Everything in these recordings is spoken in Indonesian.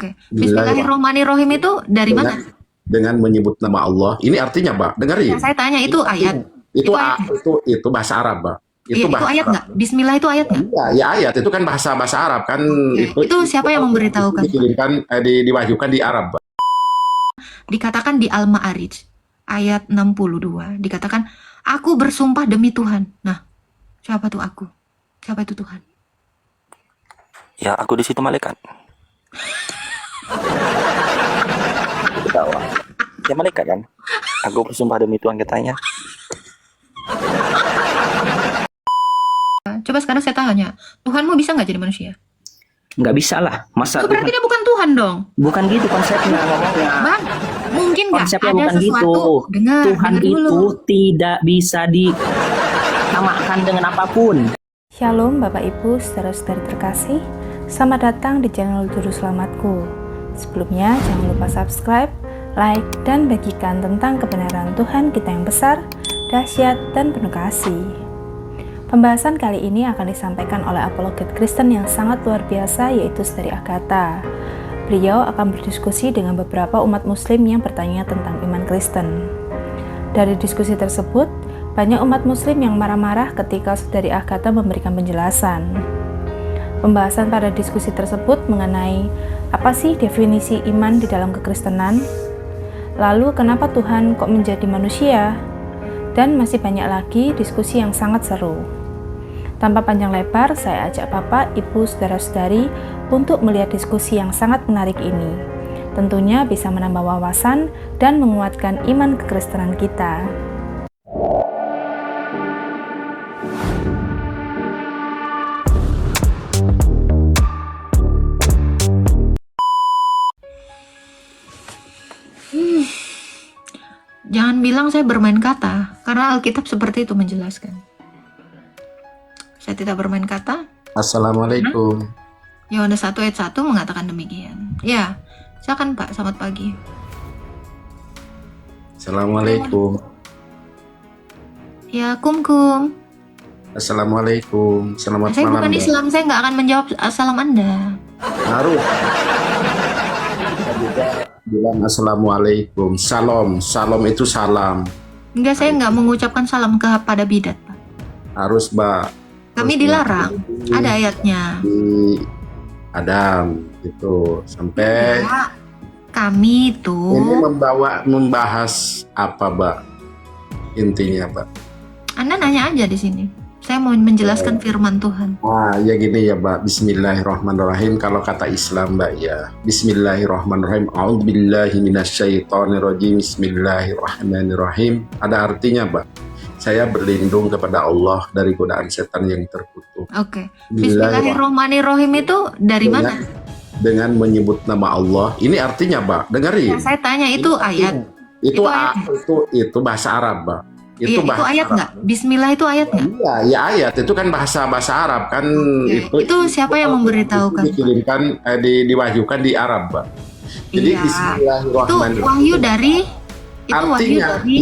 Oke. Bismillahirrahmanirrahim. Bismillahirrohmanirrohim itu dari Dengan mana? dengan menyebut nama Allah. Ini artinya, Mbak. Ya, Dengerin. saya tanya itu ayat. Itu Itu ayat nggak? itu bahasa Arab, Mbak. Iya, Itu itu bahasa ayat Arab. nggak? Bismillah itu ayat nggak? Iya, ya ayat itu kan bahasa Arab kan Oke. Itu siapa yang memberitahukan, Pak? dikirimkan diwahyukan di Arab, Mbak. Dikatakan di Al-Ma'arij ayat 62 dikatakan aku bersumpah demi Tuhan. Nah, siapa tuh aku? Siapa itu Tuhan? Ya, aku di situ malaikat. Ketawa. Ya malaikat kan? Aku bersumpah demi Tuhan katanya. Coba sekarang saya tanya, Tuhanmu bisa nggak jadi manusia? Nggak bisa lah. Masa Itu berarti Tuhan, dia bukan Tuhan dong. bukan gitu konsepnya ngomongnya. Bang, mungkin nggak Konsepnya ada bukan sesuatu. gitu. Dengar, Tuhan dengar dulu. itu tidak bisa disamakan dengan apapun. Shalom Bapak Ibu saudara-saudari terkasih, selamat datang di channel Juru Selamatku. Sebelumnya jangan lupa subscribe, like, dan bagikan tentang kebenaran Tuhan kita yang besar, dahsyat, dan penuh kasih. Pembahasan kali ini akan disampaikan oleh apologet Kristen yang sangat luar biasa, yaitu Saudari Agatha. Beliau akan berdiskusi dengan beberapa umat muslim yang bertanya tentang iman Kristen. Dari diskusi tersebut, banyak umat muslim yang marah-marah ketika Saudari Agatha memberikan penjelasan. Pembahasan pada diskusi tersebut mengenai apa sih definisi iman di dalam kekristenan, lalu kenapa Tuhan kok menjadi manusia, dan masih banyak lagi diskusi yang sangat seru. Tanpa panjang lebar, saya ajak Bapak, Ibu, Saudara-saudari untuk melihat diskusi yang sangat menarik ini. Tentunya bisa menambah wawasan dan menguatkan iman kekristenan kita. Jangan bilang saya bermain kata, karena Alkitab seperti itu menjelaskan. Saya tidak bermain kata. Assalamualaikum. Yohanes 1 ayat 1 mengatakan demikian. Ya, silakan Pak, selamat pagi. Assalamualaikum. Ya, kum. Assalamualaikum. Selamat Saya malam, bukan Mbak. Islam, saya nggak akan menjawab salam Anda. Harus. Kita juga bilang assalamualaikum. Salam itu salam. Enggak, saya nggak mengucapkan salam kepada bidat, Pak. Harus, Mbak. Kami Harus dilarang. mengikuti Ada ayatnya. di Adam itu sampai Ya, kami itu ini membahas apa, Mbak? Intinya, Mbak. Anda nanya aja di sini. Saya mau menjelaskan firman Tuhan. Nah, ya gini ya, Mbak. Bismillahirrahmanirrahim. Kalau kata Islam, Mbak, ya. Bismillahirrahmanirrahim. A'udzubillahi minasyaitonirrajim. Bismillahirrahmanirrahim. Ada artinya, Mbak. Saya berlindung kepada Allah dari godaan setan yang terkutuk. Oke. Bismillahirrohmanirrohim itu dari mana? Dengan menyebut nama Allah. Ini artinya, Mbak. Dengerin. Ya, saya tanya itu ayat. Itu ayat. itu bahasa Arab, Mbak. Iya, itu bahasa ayat Arab. nggak? Bismillah itu ayat nggak? Iya, ya ayat itu kan bahasa Arab kan. Oke. Itu siapa yang memberitahukan? Dikirimkan diwahyukan di Arab, Mbak. Jadi Iya. Itu Bismillahirrahmanirrahim. wahyu dari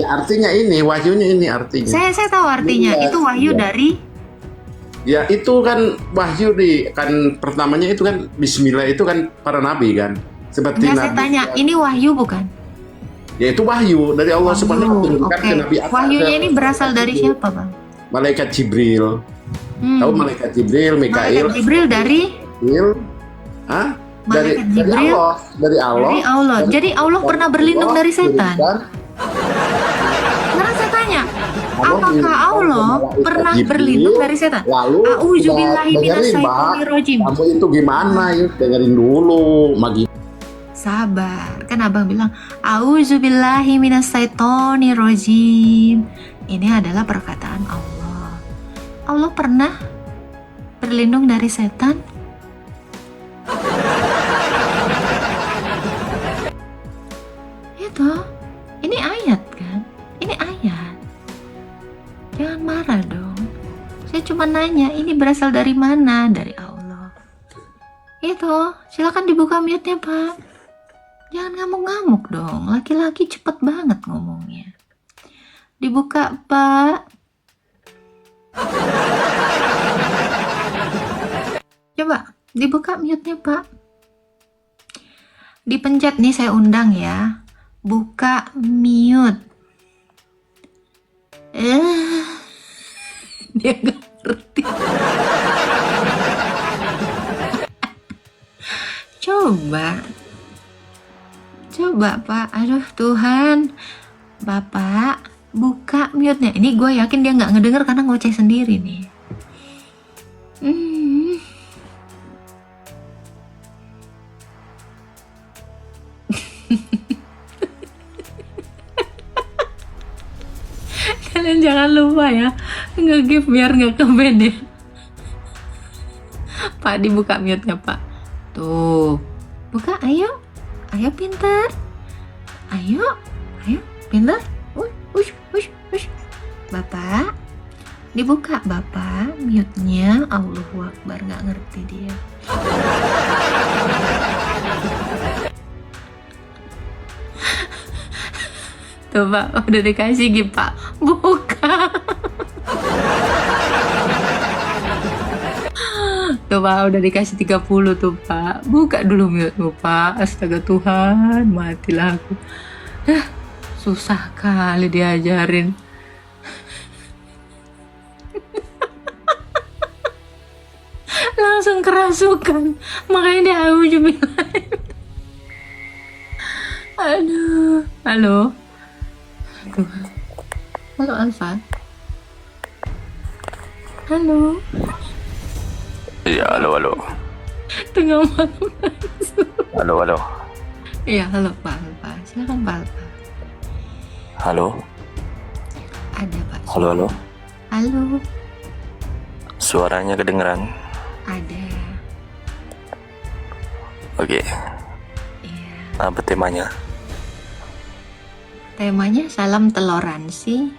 Artinya ini wahyunya ini artinya. Saya tahu artinya. Iya, Itu wahyu iya. dari Ya itu kan wahyu kan pertamanya itu kan Bismillah itu kan para nabi kan. Seperti Enggak, saya Nabi. tanya, ini wahyu bukan? Ya itu wahyu dari Allah Subhanahu wa taala Oke. ke Nabi Adam. Wahyunya ini berasal dari siapa, Bang? Malaikat Jibril. Tahu malaikat Jibril, Mikail, Malaikat Jibril dari Jibril. Hah? Dari Malaikat Jibril Allah, dari Allah. Dari Allah. Jadi Allah pernah berlindung dari setan. Karena saya tanya, apakah Allah pernah berlindung dari setan? Lalu A'udzubillahi minasyaitonirrajim. kamu itu gimana yuk dengerin dulu Magi. Sabar, kan abang bilang A'udzubillahi minasyaitonirrajim. Ini adalah perkataan Allah. Allah pernah berlindung dari setan? Itu, ini ayat kan? Ini ayat. Jangan marah dong. Saya cuma nanya, ini berasal dari mana? Dari Allah. Itu, silakan dibuka mute-nya, Pak. Jangan ngamuk-ngamuk dong. Laki-laki cepet banget ngomongnya. Dibuka, Pak. Coba, dibuka mute-nya, Pak. Dipencet nih, saya undang ya. Buka mute. Dia gak ngerti. Coba Pak. Aduh Tuhan. Bapak, buka mute-nya. Ini gue yakin dia gak ngedenger karena ngoceh sendiri nih. Kalian jangan lupa ya, nge-give biar nggak ke-ban ya. Pak, dibuka mute-nya Pak. Tuh, buka, ayo pintar. Ayo pintar. Ush. Bapak, dibuka Bapak mute-nya. Allahu Akbar, nggak ngerti dia. Tuh Pak, udah dikasih gift Pak. Buka. Tuh Pak, udah dikasih 30 tuh Pak. Buka dulu mute-mu Pak. Astaga Tuhan, matilah aku. Susah kali diajarin. Langsung kerasukan. Makanya dia auzubillah. Aduh. Halo. Halo Alfa. Halo. Iya, halo. Tengah malam. Halo. Iya, halo Pak Alfa. Silakan Pak Alfa. Halo. Ada Pak. Halo. Halo. Suaranya kedengeran. Ada. Oke. Iya. Apa temanya? Temanya salam toleransi.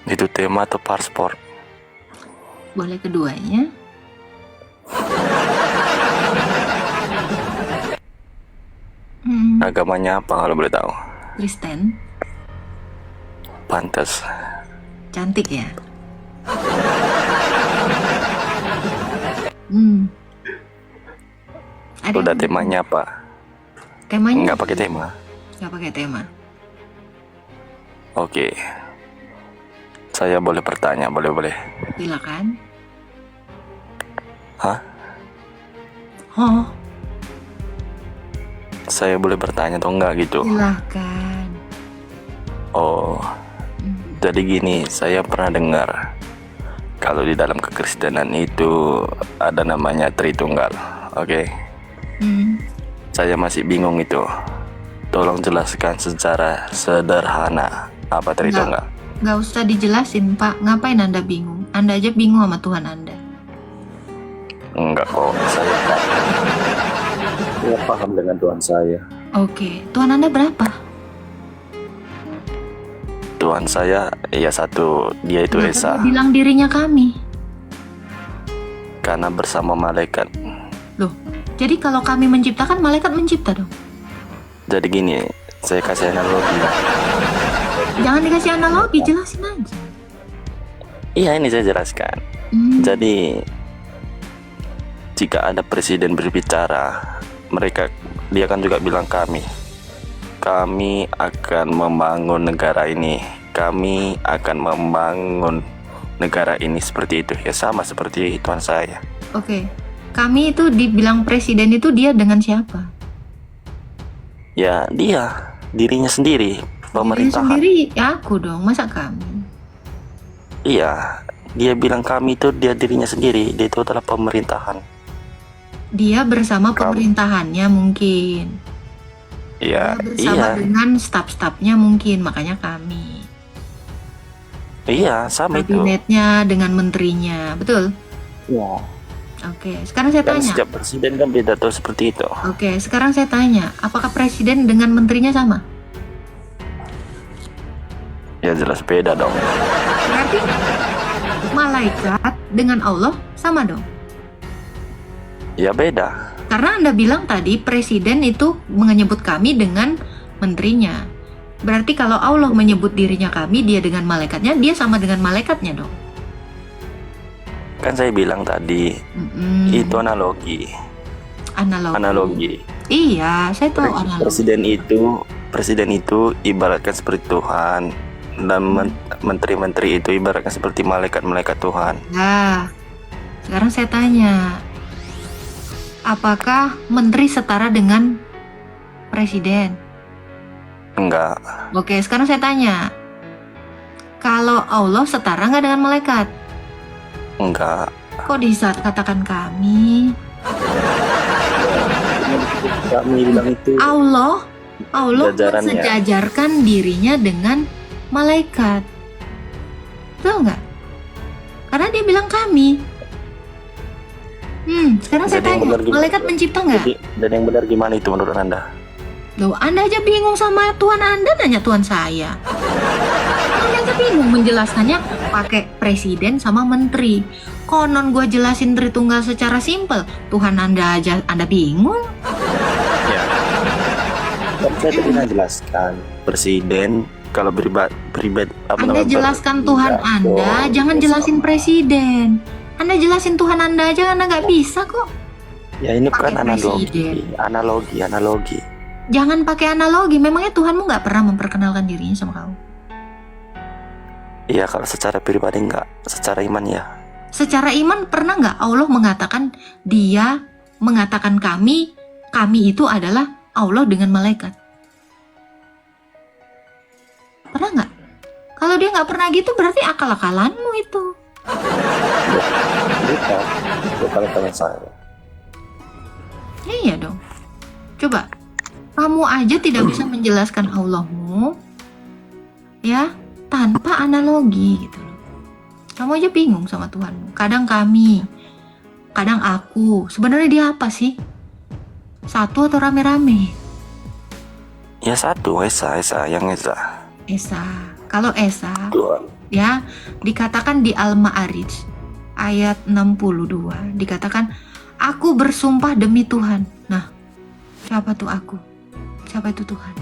Itu tema atau paspor? Boleh keduanya. Agamanya apa kalau boleh tahu? Kristen. Pantas. Cantik ya. Ada Udah temanya apa? Temanya Nggak pakai tema. nggak pakai tema. Oke. Saya boleh bertanya, boleh. Silakan. Hah? Oh, Saya boleh bertanya atau enggak gitu? silakan. Oh, jadi gini, saya pernah dengar kalau di dalam kekristenan itu ada namanya Tritunggal. Oke. Saya masih bingung itu. Tolong jelaskan secara sederhana apa Tritunggal. Nggak usah dijelasin Pak. Ngapain Anda bingung? Anda aja bingung sama Tuhan Anda. Enggak kok, saya paham dengan Tuhan saya. Oke, Tuhan Anda berapa? Tuhan saya ya satu, dia itu Kenapa Esa. dia bilang dirinya kami. Karena bersama malaikat. Loh, jadi kalau kami menciptakan, malaikat mencipta dong? Jadi gini, saya kasih analogi. Jangan dikasih analogi, jelasin aja. Iya, ini saya jelaskan. Jadi jika ada presiden berbicara, dia kan juga bilang kami akan membangun negara ini, kami akan membangun negara ini, seperti itu ya, sama seperti Tuhan saya. Oke, kami itu dibilang presiden itu dia dengan siapa? Ya dia dirinya sendiri, Dirinya pemerintahan. sendiri, ya aku dong, masa kami? Iya, dia bilang kami itu dia dirinya sendiri, dia itu adalah pemerintahan. Dia bersama pemerintahannya mungkin. Iya, Dia bersama iya, dengan staf-stafnya mungkin, makanya kami. iya, sama itu. Kabinetnya dengan menterinya, betul? Iya. Oke, sekarang saya Dan tanya. setiap presiden kan beda tuh seperti itu. Oke, sekarang saya tanya, apakah presiden dengan menterinya sama? Ya jelas beda dong. Berarti malaikat dengan Allah sama dong? Ya beda. Karena Anda bilang tadi presiden itu menyebut kami dengan menterinya. Berarti kalau Allah menyebut dirinya kami, dia dengan malaikatnya, dia sama dengan malaikatnya dong? Kan saya bilang tadi, itu analogi. Analogi. Iya, saya tahu analogi. Presiden itu ibaratkan seperti Tuhan, dan menteri-menteri itu ibaratkan seperti malaikat-malaikat Tuhan. Nah, sekarang saya tanya, apakah menteri setara dengan presiden? Enggak. Oke, sekarang saya tanya, kalau Allah setara nggak dengan malaikat? Enggak. Kok di saat katakan kami Bilang itu Allah jajarannya. mensejajarkan dirinya dengan malaikat, betul nggak? Karena dia bilang kami. Sekarang saya Jadi yang tanya, benar gimana? malaikat mencipta nggak? Dan yang benar gimana itu menurut Anda? Loh, Anda aja bingung sama Tuhan Anda, nanya Tuhan saya. Anda aja bingung menjelaskannya pakai presiden sama menteri. Konon gue jelasin Tritunggal secara simpel, Tuhan Anda aja Anda bingung. Ya. Kan saya tadi jelaskan presiden kalau pribadi Anda jelaskan Tuhan Anda, jangan jelasin presiden. Anda jelasin Tuhan Anda aja, Anda nggak bisa kok. Ya ini bukan Pakai presiden. analogi. Jangan pakai analogi, memangnya Tuhanmu nggak pernah memperkenalkan dirinya sama kamu? Iya, kalau secara pribadi enggak, secara iman ya. Secara iman pernah nggak Allah mengatakan kami itu adalah Allah dengan malaikat? Pernah nggak? Kalau dia nggak pernah gitu berarti akal-akalanmu itu. Bukan saya. Iya dong. Coba, kamu aja tidak bisa menjelaskan Allahmu ya tanpa analogi gitu loh. Kamu aja bingung sama Tuhanmu. Kadang kami, kadang aku. Sebenarnya dia apa sih? Satu atau rame-rame? Ya satu, Esa. Esa. Kalau Esa, Tuhan. ya dikatakan di Al-Ma'arij ayat 62 dikatakan, aku bersumpah demi Tuhan. Nah, siapa tuh aku? Siapa itu Tuhan?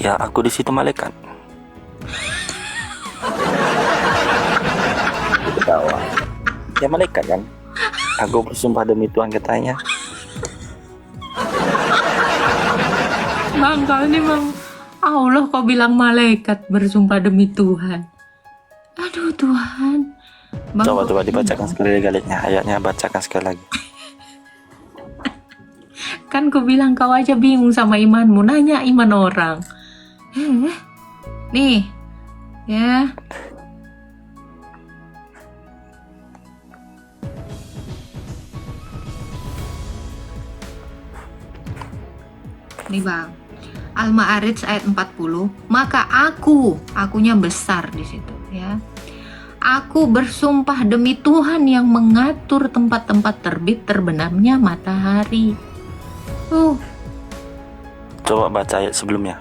Ya aku di situ malaikat. Ketawa. Ya malaikat kan. Aku bersumpah demi Tuhan katanya. Bang, kalau ini bang Allah kok bilang malaikat bersumpah demi Tuhan. Aduh Tuhan. Bang, Coba dibacakan sekali lagi ayatnya, bacakan sekali lagi. kan ku bilang kau aja bingung sama imanmu, nanya iman orang. Nih, ya. Nih bang, Al-Ma'arij ayat 40, maka akunya besar di situ ya. Aku bersumpah demi Tuhan yang mengatur tempat-tempat terbit terbenamnya matahari. Coba baca ayat sebelumnya.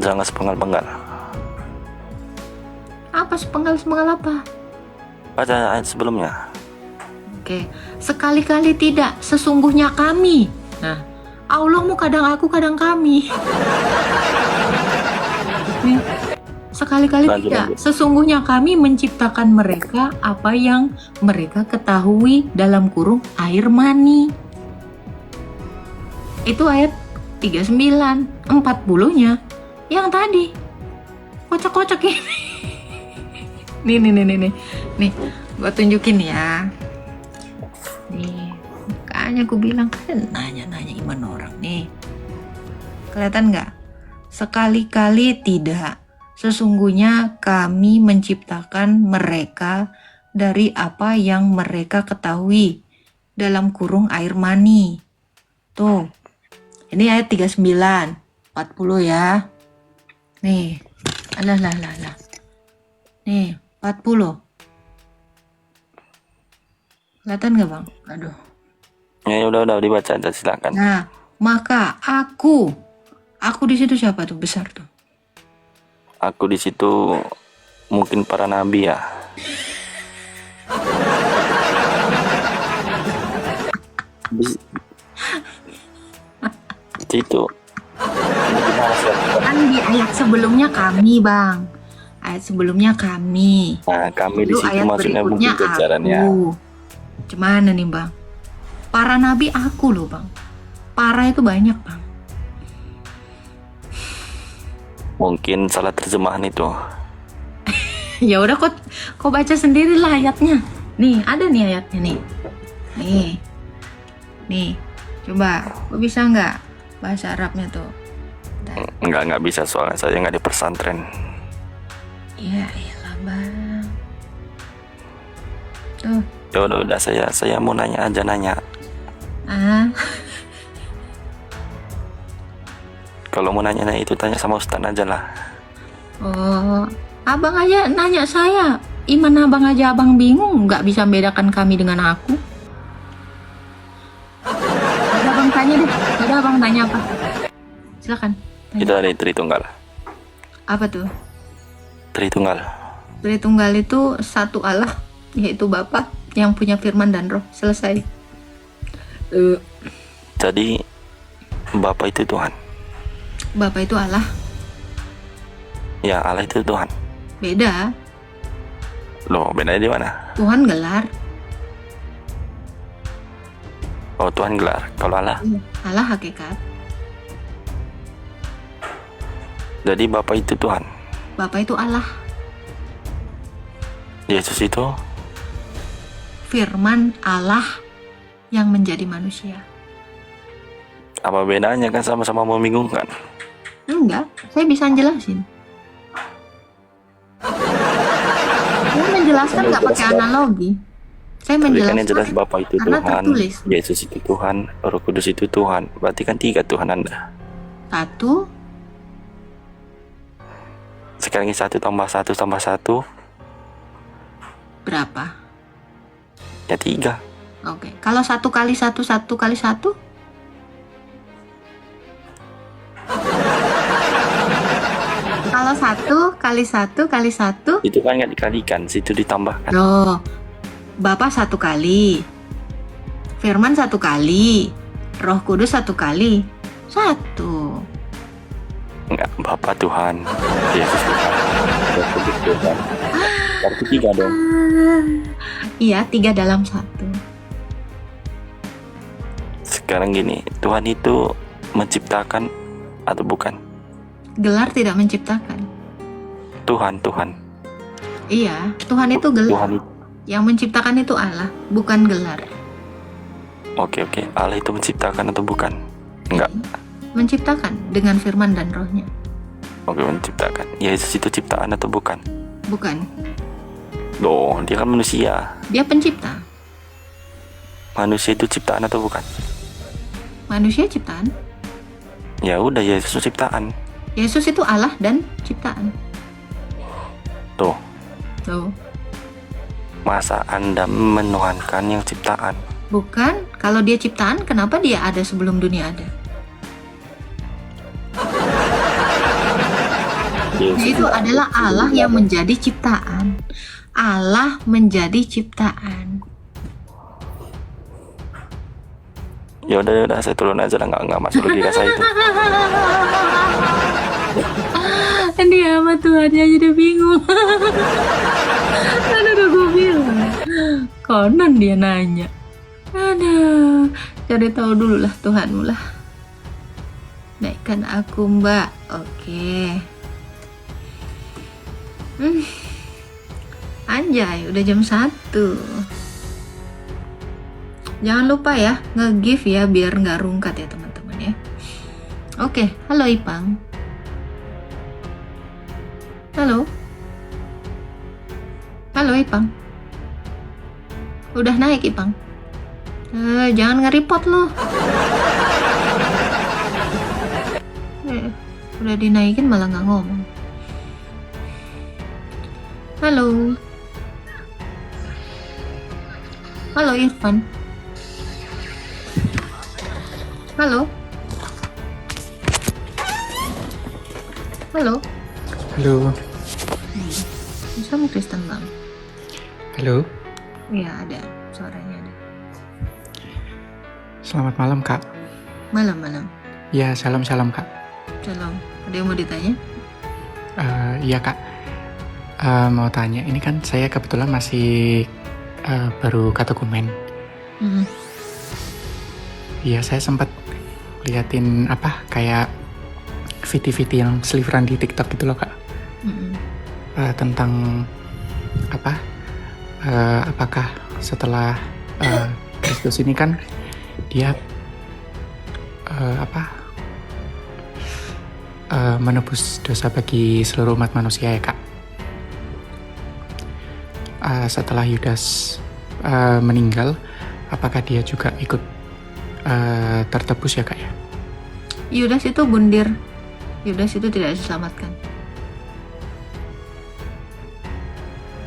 Jangan sepenggal-penggal. Apa sepenggal-sepenggal apa? Baca ayat sebelumnya. Oke, sekali-kali tidak, sesungguhnya kami. Nah, Allahmu kadang aku, kadang kami. Nih, sekali-kali Lanjut. tidak, sesungguhnya kami menciptakan mereka apa yang mereka ketahui dalam kurung air mani. Itu ayat 39, 40-nya yang tadi. Kocak-kocak ini. Nih, gua tunjukin ya. Nih, makanya aku bilang kan nanya-nanya iman orang nih. Kelihatan nggak? Sekali-kali tidak. Sesungguhnya kami menciptakan mereka dari apa yang mereka ketahui dalam kurung air mani. Tuh, ini ayat 39, 40 ya. Nih, alah. Nih, 40. Kelihatan nggak bang? Aduh. Ya udah dibaca aja, silakan. Nah, maka aku di situ siapa tuh besar tuh? Aku di situ mungkin para nabi ya. Itu. Kan di ayat sebelumnya kami bang. ayat sebelumnya kami. Nah, kami di Lalu situ ayat maksudnya berikutnya mungkin jajarannya. aku. Gimana nih bang? Para nabi aku loh bang. Para itu banyak bang. Mungkin salah terjemahan itu. Ya udah kok baca sendiri lah ayatnya. Nih ada nih ayatnya nih. Nih. Coba, kok bisa nggak bahasa Arabnya tuh? Bentar. Nggak bisa soalnya saya nggak di pesantren. Ya elah bang. Tuh. Ya udah saya mau nanya aja. Ah. Kalau mau nanya itu tanya sama Ustaz aja lah. Oh, abang aja nanya saya. Iman abang aja abang bingung, nggak bisa membedakan kami dengan aku. Udah abang tanya deh. Udah abang tanya apa? Silakan. Tanya. Itu ada Tritunggal. Apa tuh? Tritunggal. Tritunggal itu satu Allah, yaitu Bapa yang punya firman dan roh. Selesai. Jadi Bapa itu Tuhan. Bapa itu Allah. Ya, Allah itu Tuhan. Beda. Loh, bedanya di mana? Tuhan gelar. Oh, Tuhan gelar. Kalau Allah, Allah hakikat. jadi Bapa itu Tuhan. Bapa itu Allah. Yesus itu Firman Allah yang menjadi manusia. apa bedanya, kan sama-sama membingungkan. Enggak, saya bisa jelasin. Saya menjelaskan nggak pakai analogi. Saya Tapi kan menjelaskan yang jelas Bapa itu karena Tuhan, tertulis. Yesus itu Tuhan, Roh Kudus itu Tuhan. Berarti kan 3 Tuhan Anda. Satu, Sekarang ini 1 tambah 1 tambah 1 berapa? ya 3. Oke, kalau 1 kali 1, 1 kali 1? Kalau 1 kali 1 kali 1? Itu kan nggak dikalikan, situ ditambahkan. Loh, Bapa 1 kali, Firman 1 kali, Roh Kudus 1 kali. 1. Enggak, Bapa Tuhan, Yesus Tuhan, Roh Kudus Tuhan. Berarti 3 dong. Iya, 3 dalam 1. Sekarang gini, Tuhan itu menciptakan atau bukan? Gelar tidak menciptakan. Tuhan. Iya, Tuhan itu gelar. Tuhan itu. Yang menciptakan itu Allah, bukan gelar. Oke. Allah itu menciptakan atau bukan? Enggak. Menciptakan dengan firman dan rohnya. Oke, menciptakan. Yesus itu ciptaan atau bukan? Bukan. Loh, dia kan manusia. Dia pencipta. Manusia itu ciptaan atau bukan? Manusia ciptaan. Ya udah, Yesus itu ciptaan. Yesus itu Allah dan ciptaan. Tuh, Tuh. masa Anda menuhankan yang ciptaan? Bukan, kalau dia ciptaan, kenapa dia ada sebelum dunia ada? Yesus Itu adalah Allah yang menjadi ciptaan. Allah menjadi ciptaan. Ya udah, saya turun aja lah, nggak masuk logika saya itu. Dia sama Tuhannya jadi bingung. Aduh, udah gue bilang. Konon dia nanya. Aduh, cari tahu dulu lah Tuhanmu lah. Naikkan aku mbak. Oke. Anjay, udah jam 1. Jangan lupa ya, nge-give ya biar nggak rungkat ya teman-teman ya. Oke, halo Ipang. Halo. Halo Ipang. Udah naik Ipang. Jangan nge-report loh. Udah dinaikin malah nggak ngomong. Halo. Halo Irfan. Halo. Halo. Halo, Bisa mau Kristen bang? halo. Iya ada, suaranya ada. Selamat malam, Kak. Malam-malam. Ya, salam-salam, Kak. Salam. Ada yang mau ditanya? Iya, Kak. mau tanya, ini kan saya kebetulan masih baru katokumen. Mm-mm. Iya, saya sempat liatin kayak video-video yang seliveran di TikTok gitu loh Kak. Mm-mm. Tentang apakah setelah Kristus ini kan dia menebus dosa bagi seluruh umat manusia ya Kak. Setelah Yudas meninggal, apakah dia juga ikut tertebus ya Kak ya? Yudas itu bundir. Yudas itu tidak diselamatkan.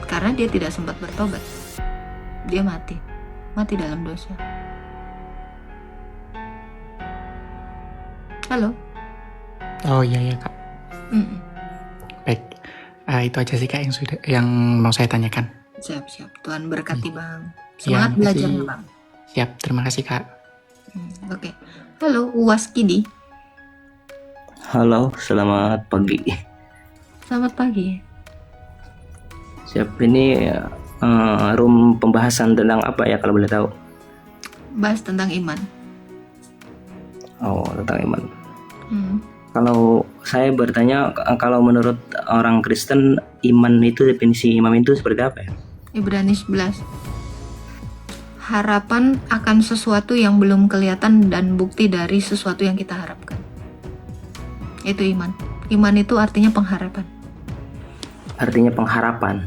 Karena dia tidak sempat bertobat. Dia mati dalam dosa. Halo? Oh iya Kak. Mm-mm. Baik. Itu aja sih Kak yang mau saya tanyakan. Siap. Tuhan berkati Bang. Ya, Semangat makasih. belajarnya Bang. Siap, terima kasih Kak. Oke. Halo, Waskidi. Halo, selamat pagi. Selamat pagi. Siap, ini room pembahasan tentang apa ya kalau boleh tahu? Bahas tentang iman. Oh, tentang iman. Hmm. Kalau saya bertanya, kalau menurut orang Kristen, iman itu, definisi iman itu seperti apa ya? Ibrani 11. Harapan akan sesuatu yang belum kelihatan dan bukti dari sesuatu yang kita harapkan. Itu iman. Iman itu artinya pengharapan. Artinya pengharapan.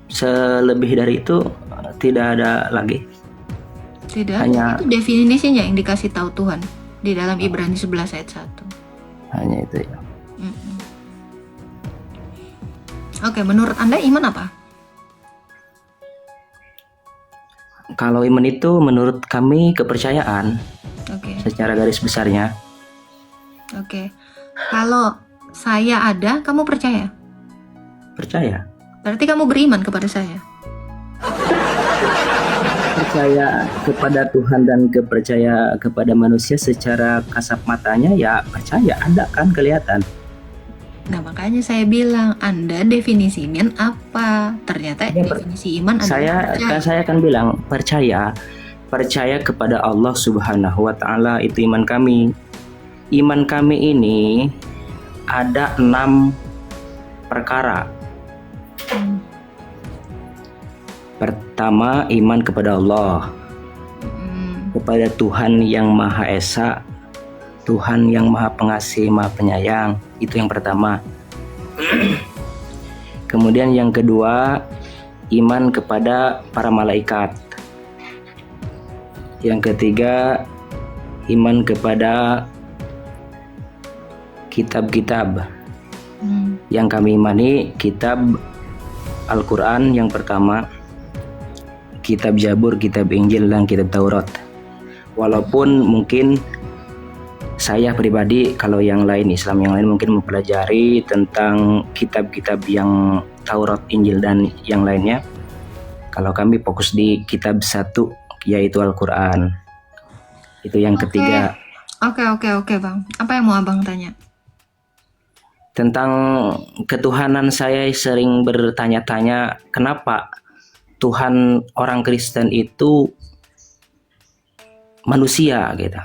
Selebih dari itu tidak ada lagi. Tidak, Hanya- itu definisinya yang dikasih tahu Tuhan di dalam Ibrani 11 ayat 1. Hanya itu ya. Mm-mm. Oke, menurut Anda iman apa? Kalau iman itu menurut kami kepercayaan Oke. secara garis besarnya. Oke. Kalau saya ada, kamu percaya? Percaya. Berarti kamu beriman kepada saya. Percaya kepada Tuhan dan percaya kepada manusia secara kasat matanya ya percaya, ada kan kelihatan. Nah, makanya saya bilang, Anda definisi iman apa? Ternyata Ya, definisi iman adalah percaya. Saya akan bilang percaya kepada Allah Subhanahu wa taala, itu iman kami. Iman kami ini ada 6 perkara. Pertama, iman kepada Allah, kepada Tuhan yang Maha Esa, Tuhan yang Maha Pengasih, Maha Penyayang. Itu yang pertama. Kemudian yang kedua, iman kepada para malaikat. Yang ketiga, iman kepada kitab-kitab. Yang kami imani kitab Al-Quran yang pertama, kitab Zabur, kitab Injil, dan kitab Taurat. Walaupun mungkin saya pribadi, kalau yang lain, Islam yang lain mungkin mempelajari tentang kitab-kitab yang Taurat, Injil, dan yang lainnya. Kalau kami fokus di kitab satu, yaitu Al-Quran. Itu yang ketiga. Oke, Bang. Apa yang mau Abang tanya? Tentang ketuhanan, saya sering bertanya-tanya kenapa Tuhan orang Kristen itu manusia gitu.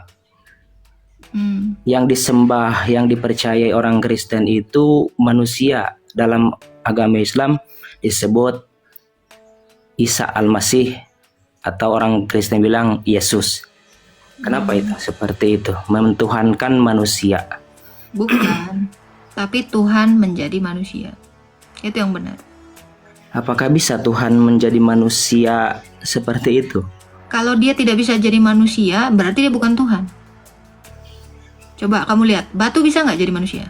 Yang disembah, yang dipercayai orang Kristen itu manusia. Dalam agama Islam disebut Isa Al-Masih, atau orang Kristen bilang Yesus. Kenapa itu seperti itu? Mentuhankan manusia. Bukan. Tapi Tuhan menjadi manusia. Itu yang benar. Apakah bisa Tuhan menjadi manusia seperti itu? Kalau dia tidak bisa jadi manusia, berarti dia bukan Tuhan. Coba kamu lihat, batu bisa nggak jadi manusia?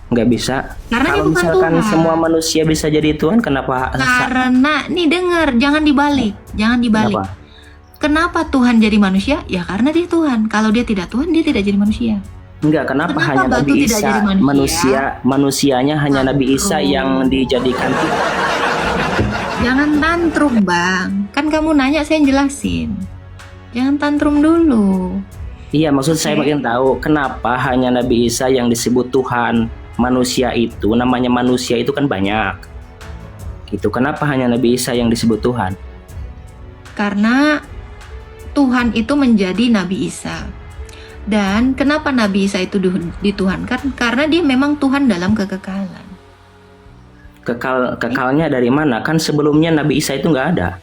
Nggak bisa. Karena dia Kalau bukan misalkan Tuhan. semua manusia bisa jadi Tuhan, kenapa? Karena, nih dengar, jangan dibalik. Kenapa Tuhan jadi manusia? Ya karena dia Tuhan. Kalau dia tidak Tuhan, dia tidak jadi manusia. Enggak, kenapa Kenapa hanya batu Nabi tidak Isa? jadi manusia? Manusianya hanya Nabi Isa yang dijadikan Tuhan. Jangan tantrum, Bang. Kan kamu nanya, saya jelasin. Jangan tantrum dulu. Iya, maksud saya Oke. makin tahu kenapa hanya Nabi Isa yang disebut Tuhan. Manusia itu, namanya manusia itu kan banyak. Gitu. Kenapa hanya Nabi Isa yang disebut Tuhan? Karena Tuhan itu menjadi Nabi Isa. Dan kenapa Nabi Isa itu dituhankan? Karena dia memang Tuhan dalam kekekalan. Kekalnya dari mana? Kan sebelumnya Nabi Isa itu nggak ada.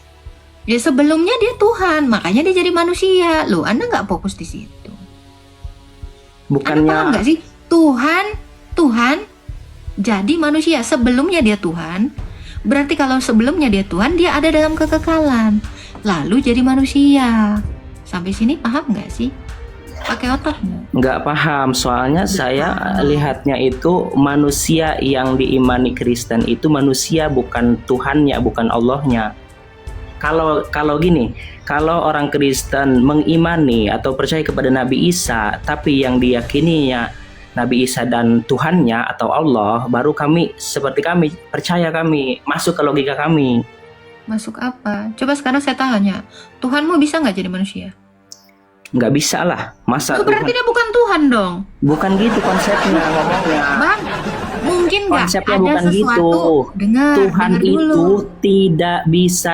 Ya sebelumnya dia Tuhan, makanya dia jadi manusia. Loh, Anda nggak fokus di situ. Anda paham Bukannya nggak sih? Tuhan jadi manusia. Sebelumnya dia Tuhan. Berarti kalau sebelumnya dia Tuhan, dia ada dalam kekekalan. Lalu jadi manusia. Sampai sini paham nggak sih? Pakai otak nggak? nggak paham, soalnya saya lihatnya itu manusia yang diimani Kristen itu manusia, bukan Tuhannya, bukan Allahnya. Kalau gini, kalau orang Kristen mengimani atau percaya kepada Nabi Isa, tapi yang diyakininya Nabi Isa dan Tuhannya atau Allah, baru kami seperti kami percaya, kami masuk ke logika kami. Masuk apa? Coba sekarang saya tanya, Tuhanmu bisa nggak jadi manusia? Nggak bisa lah, masa Oh, berarti Tuhan? dia bukan Tuhan dong. Bukan gitu konsepnya ngomongnya. Bang, mungkin nggak Konsepnya ada bukan sesuatu. gitu. Dengar Tuhan dulu. itu tidak bisa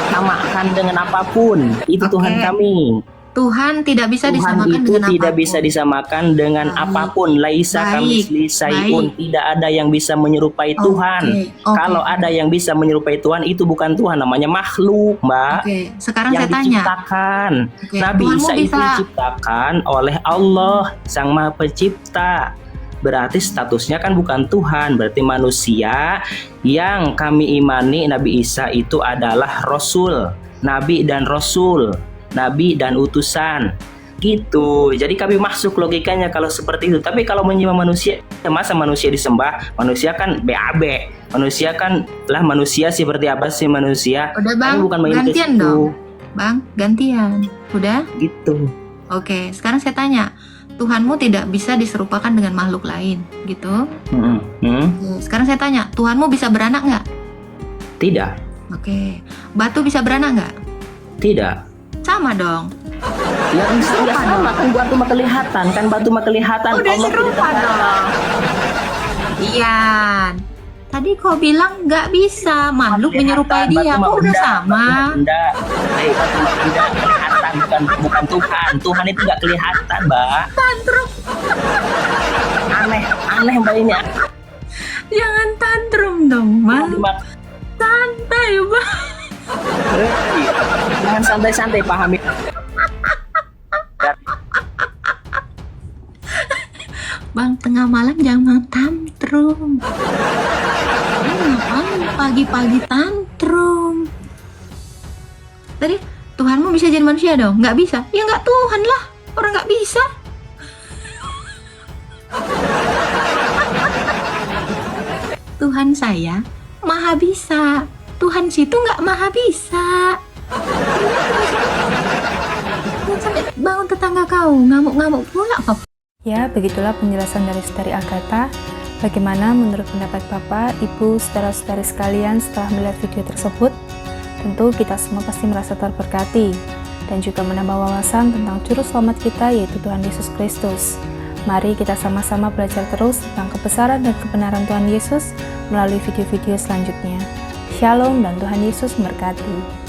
disamakan dengan apapun. Itu Oke. Tuhan kami. Tuhan tidak bisa Tuhan disamakan itu dengan tidak apapun. bisa disamakan dengan Baik. apapun. Laisa Baik. kamisli syai'un. Baik. Tidak ada yang bisa menyerupai Oke. Tuhan. Oke. Kalau ada yang bisa menyerupai Tuhan, itu bukan Tuhan, namanya makhluk, Mbak. Oke, sekarang Yang saya tanya. diciptakan. Oke, Nabi Tuhanmu Isa itu bisa diciptakan oleh Allah, Sang Maha Pencipta. Berarti statusnya kan bukan Tuhan, berarti manusia. Yang kami imani Nabi Isa itu adalah Rasul, Nabi dan Rasul, Nabi dan utusan. Gitu. Jadi kami masuk logikanya kalau seperti itu. Tapi kalau menyembah manusia, masa manusia disembah? Manusia kan BAB. Manusia kan lah, manusia seperti apa sih manusia? Udah Bang, Kami bukan main ke gantian situ. dong. Bang, gantian. Udah? Gitu. Oke, sekarang saya tanya. Tuhanmu tidak bisa diserupakan dengan makhluk lain, gitu? Oke, sekarang saya tanya. Tuhanmu bisa beranak nggak? Tidak. Oke. Batu bisa beranak nggak? Tidak. Sama dong. Ya enggak sama kan, batu mah kelihatan kan, batu mah kelihatan. Udah Allah serupa tidak dong. Ian, tadi kau bilang nggak bisa makhluk menyerupai dia. Kok udah sama? Benda. Batu mah benda kelihatan, bukan Tuhan. Tuhan itu nggak kelihatan, Mbak. Tantrum. Aneh Mbak ini. Jangan tantrum dong, Bang. Santai, Bang. Jangan santai-santai, pahami. Bang, tengah malam jangan tantrum. Ngapain pagi-pagi tantrum? Tadi Tuhanmu bisa jadi manusia dong? Nggak bisa? Ya nggak Tuhan lah. Orang nggak bisa. Tuhan saya maha bisa. Tuhan situ nggak maha bisa. Jangan sampai bangun tetangga kau ngamuk-ngamuk pula kau. Ya, begitulah penjelasan dari Saudari Agatha. Bagaimana menurut pendapat Bapak, Ibu, saudara-saudari sekalian setelah melihat video tersebut? Tentu kita semua pasti merasa terberkati dan juga menambah wawasan tentang juru selamat kita, yaitu Tuhan Yesus Kristus. Mari kita sama-sama belajar terus tentang kebesaran dan kebenaran Tuhan Yesus melalui video-video selanjutnya. Shalom dan Tuhan Yesus memberkati.